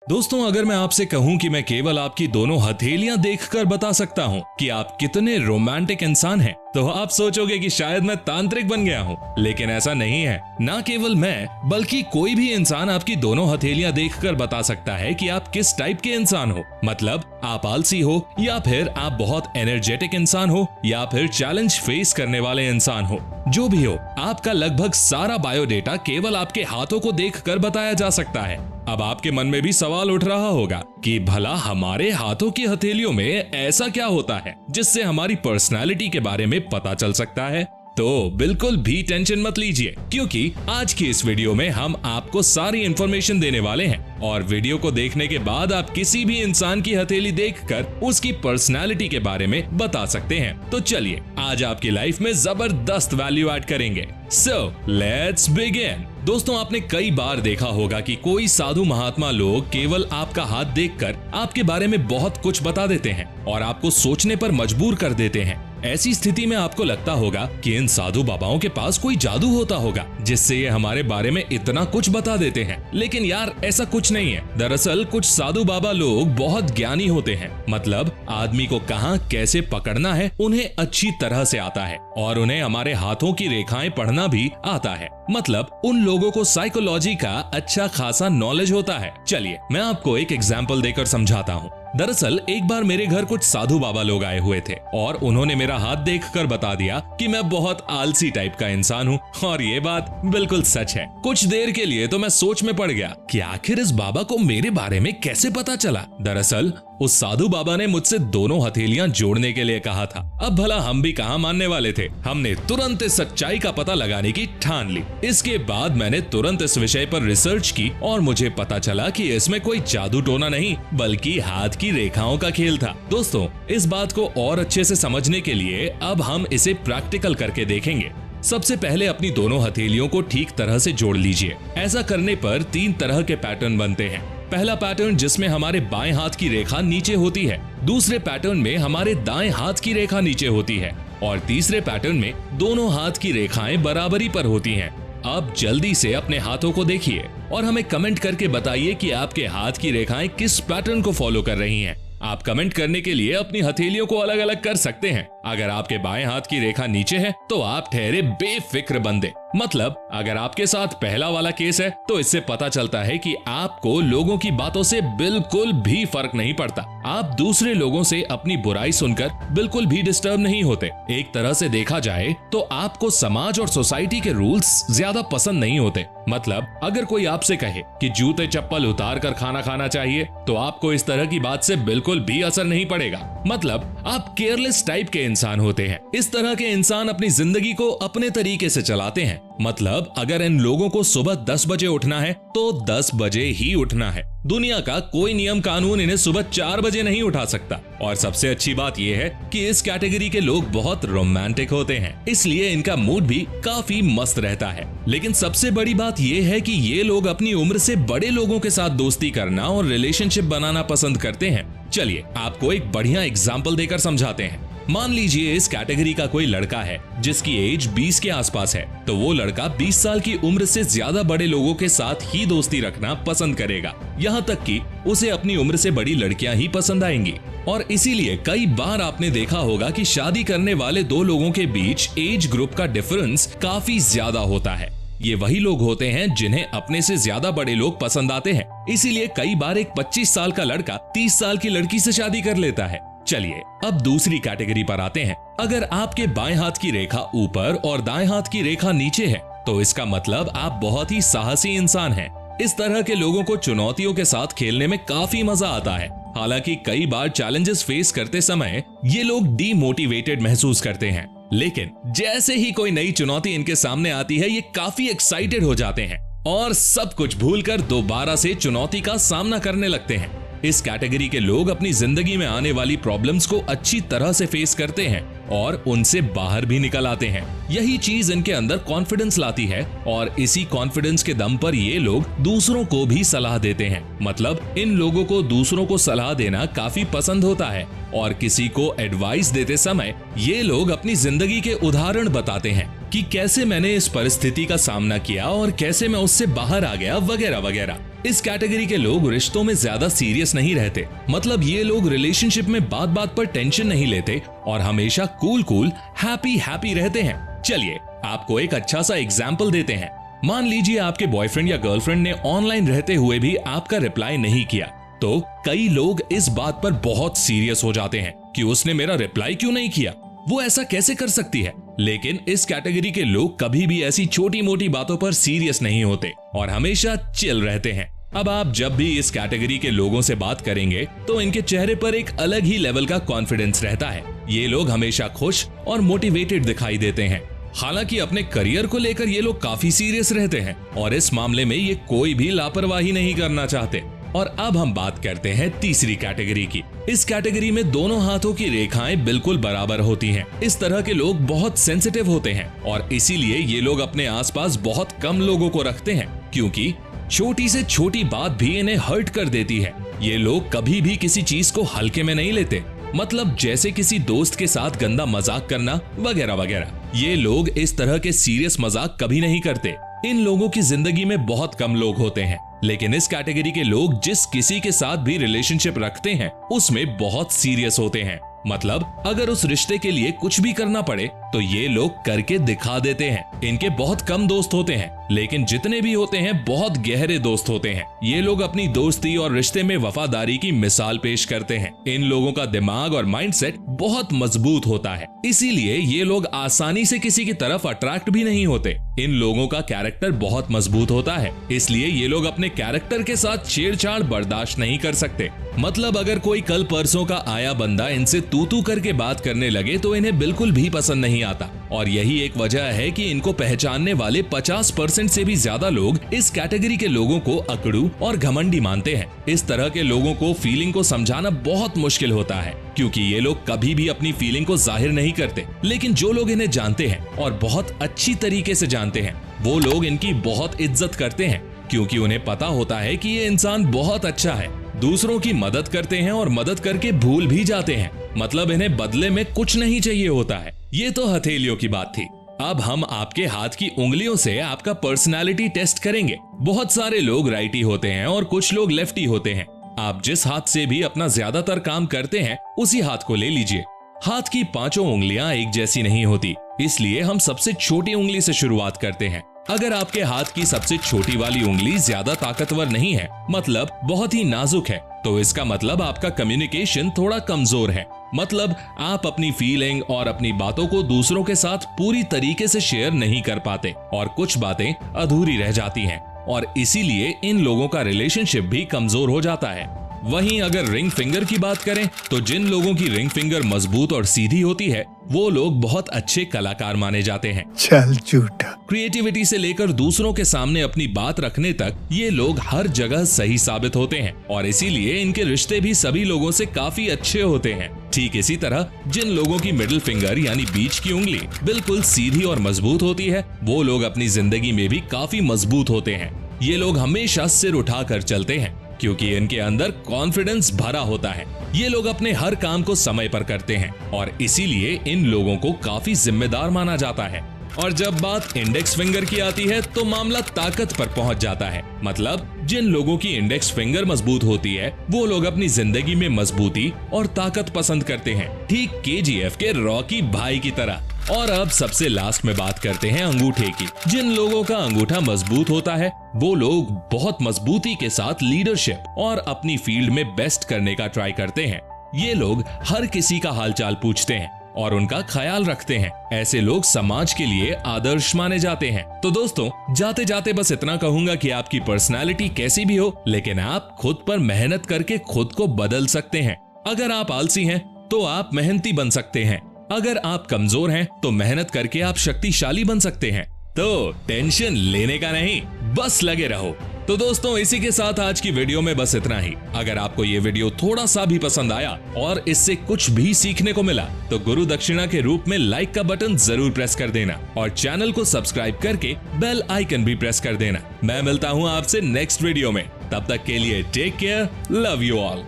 दोस्तों, अगर मैं आपसे कहूं कि मैं केवल आपकी दोनों हथेलियां देखकर बता सकता हूं कि आप कितने रोमांटिक इंसान हैं, तो आप सोचोगे कि शायद मैं तांत्रिक बन गया हूं। लेकिन ऐसा नहीं है। ना केवल मैं, बल्कि कोई भी इंसान आपकी दोनों हथेलियां देखकर बता सकता है कि आप किस टाइप के इंसान हो। मतलब आप आलसी हो, या फिर आप बहुत एनर्जेटिक इंसान हो, या फिर चैलेंज फेस करने वाले इंसान हो। जो भी हो, आपका लगभग सारा बायोडेटा केवल आपके हाथों को देखकर बताया जा सकता है। अब आपके मन में भी सवाल उठ रहा होगा कि भला हमारे हाथों की हथेलियों में ऐसा क्या होता है जिससे हमारी पर्सनालिटी के बारे में पता चल सकता है। तो बिल्कुल भी टेंशन मत लीजिए, क्योंकि आज की इस वीडियो में हम आपको सारी इंफॉर्मेशन देने वाले हैं और वीडियो को देखने के बाद आप किसी भी इंसान की हथेली देखकर उसकी पर्सनालिटी के बारे में बता सकते हैं। तो चलिए आज आपकी लाइफ में जबरदस्त वैल्यू ऐड करेंगे। So let's begin. दोस्तों, आपने कई बार देखा होगा कि कोई साधु महात्मा लोग केवल आपका हाथ देखकर आपके बारे में बहुत कुछ बता देते हैं और आपको सोचने पर मजबूर कर देते हैं। ऐसी स्थिति में आपको लगता होगा कि इन साधु बाबाओं के पास कोई जादू होता होगा जिससे ये हमारे बारे में इतना कुछ बता देते हैं। लेकिन यार, ऐसा कुछ नहीं है। दरअसल कुछ साधु बाबा लोग बहुत ज्ञानी होते हैं। मतलब आदमी को कहां कैसे पकड़ना है उन्हें अच्छी तरह से आता है और उन्हें हमारे हाथों की रेखाएं पढ़ना भी आता है। मतलब उन लोगों को साइकोलॉजी का अच्छा खासा नॉलेज होता है। चलिए मैं आपको एक एग्जाम्पल देकर समझाता हूँ। दरअसल एक बार मेरे घर कुछ साधु बाबा लोग आए हुए थे और उन्होंने मेरा हाथ देखकर बता दिया कि मैं बहुत आलसी टाइप का इंसान हूँ, और ये बात बिल्कुल सच है। कुछ देर के लिए तो मैं सोच में पड़ गया कि आखिर इस बाबा को मेरे बारे में कैसे पता चला। दरअसल उस साधु बाबा ने मुझसे दोनों हथेलियां जोड़ने के लिए कहा था। अब भला हम भी कहां मानने वाले थे। हमने तुरंत इस सच्चाई का पता लगाने की ठान ली। इसके बाद मैंने तुरंत इस विषय पर रिसर्च की और मुझे पता चला कि इसमें कोई जादू टोना नहीं बल्कि हाथ की रेखाओं का खेल था। दोस्तों, इस बात को और अच्छे से समझने के लिए अब हम इसे प्रैक्टिकल करके देखेंगे। सबसे पहले अपनी दोनों हथेलियों को ठीक तरह से जोड़ लीजिए। ऐसा करने पर 3 तरह के पैटर्न बनते हैं। पहला पैटर्न जिसमें हमारे बाएं हाथ की रेखा नीचे होती है, दूसरे पैटर्न में हमारे दाएं हाथ की रेखा नीचे होती है और तीसरे पैटर्न में दोनों हाथ की रेखाएं बराबरी पर होती हैं। अब जल्दी से अपने हाथों को देखिए और हमें कमेंट करके बताइए कि आपके हाथ की रेखाएं किस पैटर्न को फॉलो कर रही हैं। आप कमेंट करने के लिए अपनी हथेलियों को अलग अलग कर सकते हैं। अगर आपके बाएं हाथ की रेखा नीचे है तो आप ठहरे बेफिक्र बंदे। मतलब अगर आपके साथ पहला वाला केस है तो इससे पता चलता है कि आपको लोगों की बातों से बिल्कुल भी फर्क नहीं पड़ता। आप दूसरे लोगों से अपनी बुराई सुनकर बिल्कुल भी डिस्टर्ब नहीं होते। एक तरह से देखा जाए तो आपको समाज और सोसाइटी के रूल्स ज्यादा पसंद नहीं होते। मतलब अगर कोई आपसे कहे कि जूते चप्पल उतार कर खाना खाना चाहिए तो आपको इस तरह की बात से बिल्कुल भी असर नहीं पड़ेगा। मतलब आप केयरलेस टाइप के इंसान होते हैं। इस तरह के इंसान अपनी जिंदगी को अपने तरीके से चलाते हैं। मतलब अगर इन लोगों को सुबह 10 बजे उठना है तो 10 बजे ही उठना है। दुनिया का कोई नियम कानून इन्हें सुबह 4 बजे नहीं उठा सकता। और सबसे अच्छी बात यह है कि इस कैटेगरी के लोग बहुत रोमांटिक होते हैं, इसलिए इनका मूड भी काफी मस्त रहता है। लेकिन सबसे बड़ी बात यह है कि ये लोग अपनी उम्र से बड़े लोगों के साथ दोस्ती करना और रिलेशनशिप बनाना पसंद करते हैं। चलिए आपको एक बढ़िया एग्जाम्पल देकर समझाते हैं। मान लीजिए इस कैटेगरी का कोई लड़का है जिसकी एज 20 के आसपास है, तो वो लड़का 20 साल की उम्र से ज्यादा बड़े लोगों के साथ ही दोस्ती रखना पसंद करेगा। यहाँ तक कि उसे अपनी उम्र से बड़ी लड़कियां ही पसंद आएंगी। और इसीलिए कई बार आपने देखा होगा कि शादी करने वाले 2 लोगों के बीच एज ग्रुप का डिफरेंस काफी ज्यादा होता है। ये वही लोग होते हैं जिन्हें अपने से ज्यादा बड़े लोग पसंद आते हैं। इसीलिए कई बार एक 25 साल का लड़का 30 साल की लड़की से शादी कर लेता है। चलिए अब दूसरी कैटेगरी पर आते हैं। अगर आपके बाएं हाथ की रेखा ऊपर और दाएं हाथ की रेखा नीचे है तो इसका मतलब आप बहुत ही साहसी इंसान हैं। इस तरह के लोगों को चुनौतियों के साथ खेलने में काफी मजा आता है। हालांकि कई बार चैलेंजेस फेस करते समय ये लोग डीमोटिवेटेड महसूस करते हैं, लेकिन जैसे ही कोई नई चुनौती इनके सामने आती है ये काफी एक्साइटेड हो जाते हैं और सब कुछ भूलकर दोबारा से चुनौती का सामना करने लगते हैं। इस कैटेगरी के लोग अपनी जिंदगी में आने वाली प्रॉब्लम्स को अच्छी तरह से फेस करते हैं और उनसे बाहर भी निकल आते हैं। यही चीज इनके अंदर कॉन्फिडेंस लाती है और इसी कॉन्फिडेंस के दम पर ये लोग दूसरों को भी सलाह देते हैं। मतलब इन लोगों को दूसरों को सलाह देना काफी पसंद होता है और किसी को एडवाइस देते समय ये लोग अपनी जिंदगी के उदाहरण बताते हैं कि कैसे मैंने इस परिस्थिति का सामना किया और कैसे मैं उससे बाहर आ गया वगैरह वगैरह। इस कैटेगरी के लोग रिश्तों में ज्यादा सीरियस नहीं रहते, मतलब ये लोग रिलेशनशिप में बात बात पर टेंशन नहीं लेते और हमेशा कूल हैप्पी रहते हैं। चलिए आपको एक अच्छा सा एग्जाम्पल देते हैं। मान लीजिए आपके बॉयफ्रेंड या गर्लफ्रेंड ने ऑनलाइन रहते हुए भी आपका रिप्लाई नहीं किया, तो कई लोग इस बात पर बहुत सीरियस हो जाते हैं कि उसने मेरा रिप्लाई क्यों नहीं किया, वो ऐसा कैसे कर सकती है। लेकिन इस कैटेगरी के लोग कभी भी ऐसी छोटी मोटी बातों पर सीरियस नहीं होते और हमेशा चिल रहते हैं। अब आप जब भी इस कैटेगरी के लोगों से बात करेंगे तो इनके चेहरे पर एक अलग ही लेवल का कॉन्फिडेंस रहता है। ये लोग हमेशा खुश और मोटिवेटेड दिखाई देते हैं। हालांकि अपने करियर को लेकर ये लोग काफी सीरियस रहते हैं और इस मामले में ये कोई भी लापरवाही नहीं करना चाहते। और अब हम बात करते हैं तीसरी कैटेगरी की। इस कैटेगरी में दोनों हाथों की रेखाएं बिल्कुल बराबर होती हैं। इस तरह के लोग बहुत सेंसिटिव होते हैं और इसीलिए ये लोग अपने आसपास बहुत कम लोगों को रखते हैं, क्योंकि छोटी से छोटी बात भी इन्हें हर्ट कर देती है। ये लोग कभी भी किसी चीज को हल्के में नहीं लेते, मतलब जैसे किसी दोस्त के साथ गंदा मजाक करना वगैरह वगैरह। ये लोग इस तरह के सीरियस मजाक कभी नहीं करते। इन लोगों की जिंदगी में बहुत कम लोग होते हैं, लेकिन इस कैटेगरी के लोग जिस किसी के साथ भी रिलेशनशिप रखते हैं उसमें बहुत सीरियस होते हैं। मतलब अगर उस रिश्ते के लिए कुछ भी करना पड़े तो ये लोग करके दिखा देते हैं। इनके बहुत कम दोस्त होते हैं, लेकिन जितने भी होते हैं बहुत गहरे दोस्त होते हैं। ये लोग अपनी दोस्ती और रिश्ते में वफादारी की मिसाल पेश करते हैं। इन लोगों का दिमाग और माइंडसेट बहुत मजबूत होता है, इसीलिए ये लोग आसानी से किसी की तरफ अट्रैक्ट भी नहीं होते। इन लोगों का कैरेक्टर बहुत मजबूत होता है, इसलिए ये लोग अपने कैरेक्टर के साथ छेड़छाड़ बर्दाश्त नहीं कर सकते। मतलब अगर कोई कल परसों का आया बंदा इनसे तू करके बात करने लगे तो इन्हें बिल्कुल भी पसंद नहीं आता। और यही एक वजह है कि इनको पहचानने वाले 50% से भी ज्यादा लोग इस कैटेगरी के लोगों को अकड़ू और घमंडी मानते हैं। इस तरह के लोगों को फीलिंग को समझाना बहुत मुश्किल होता है, क्योंकि ये लोग कभी भी अपनी फीलिंग को जाहिर नहीं करते। लेकिन जो लोग इन्हें जानते हैं और बहुत अच्छी तरीके से जानते हैं, वो लोग इनकी बहुत इज्जत करते हैं, क्योंकि उन्हें पता होता है कि ये इंसान बहुत अच्छा है, दूसरों की मदद करते हैं और मदद करके भूल भी जाते हैं। मतलब इन्हें बदले में कुछ नहीं चाहिए होता है। ये तो हथेलियों की बात थी। अब हम आपके हाथ की उंगलियों से आपका पर्सनालिटी टेस्ट करेंगे। बहुत सारे लोग राइटी होते हैं और कुछ लोग लेफ्टी होते हैं। आप जिस हाथ से भी अपना ज्यादातर काम करते हैं उसी हाथ को ले लीजिए। हाथ की 5 उंगलियां एक जैसी नहीं होती, इसलिए हम सबसे छोटी उंगली से शुरुआत करते हैं। अगर आपके हाथ की सबसे छोटी वाली उंगली ज्यादा ताकतवर नहीं है, मतलब बहुत ही नाजुक है, तो इसका मतलब आपका कम्युनिकेशन थोड़ा कमजोर है। मतलब आप अपनी फीलिंग और अपनी बातों को दूसरों के साथ पूरी तरीके से शेयर नहीं कर पाते और कुछ बातें अधूरी रह जाती हैं और इसीलिए इन लोगों का रिलेशनशिप भी कमजोर हो जाता है। वहीं अगर रिंग फिंगर की बात करें तो जिन लोगों की रिंग फिंगर मजबूत और सीधी होती है वो लोग बहुत अच्छे कलाकार माने जाते हैं। चल झूठा। क्रिएटिविटी से लेकर दूसरों के सामने अपनी बात रखने तक ये लोग हर जगह सही साबित होते हैं और इसीलिए इनके रिश्ते भी सभी लोगों से काफी अच्छे होते हैं। ठीक इसी तरह जिन लोगों की मिडिल फिंगर यानी बीच की उंगली बिल्कुल सीधी और मजबूत होती है, वो लोग अपनी जिंदगी में भी काफी मजबूत होते हैं। ये लोग हमेशा सिर उठाकर चलते हैं, क्योंकि इनके अंदर कॉन्फिडेंस भरा होता है। ये लोग अपने हर काम को समय पर करते हैं और इसीलिए इन लोगों को काफी जिम्मेदार माना जाता है। और जब बात इंडेक्स फिंगर की आती है तो मामला ताकत पर पहुंच जाता है। मतलब जिन लोगों की इंडेक्स फिंगर मजबूत होती है वो लोग अपनी जिंदगी में मजबूती और ताकत पसंद करते हैं, ठीक KGF के रॉकी भाई की तरह। और अब सबसे लास्ट में बात करते हैं अंगूठे की। जिन लोगों का अंगूठा मजबूत होता है वो लोग बहुत मजबूती के साथ लीडरशिप और अपनी फील्ड में बेस्ट करने का ट्राई करते हैं। ये लोग हर किसी का हालचाल पूछते हैं और उनका ख्याल रखते हैं। ऐसे लोग समाज के लिए आदर्श माने जाते हैं। तो दोस्तों, जाते जाते बस इतना कहूंगा कि आपकी पर्सनालिटी कैसी भी हो, लेकिन आप खुद पर मेहनत करके खुद को बदल सकते हैं। अगर आप आलसी हैं तो आप मेहनती बन सकते हैं। अगर आप कमजोर हैं तो मेहनत करके आप शक्तिशाली बन सकते हैं। तो टेंशन लेने का नहीं, बस लगे रहो। तो दोस्तों, इसी के साथ आज की वीडियो में बस इतना ही। अगर आपको ये वीडियो थोड़ा सा भी पसंद आया और इससे कुछ भी सीखने को मिला तो गुरु दक्षिणा के रूप में लाइक का बटन जरूर प्रेस कर देना और चैनल को सब्सक्राइब करके बेल आइकन भी प्रेस कर देना। मैं मिलता हूँ आपसे नेक्स्ट वीडियो में। तब तक के लिए take care, love you all.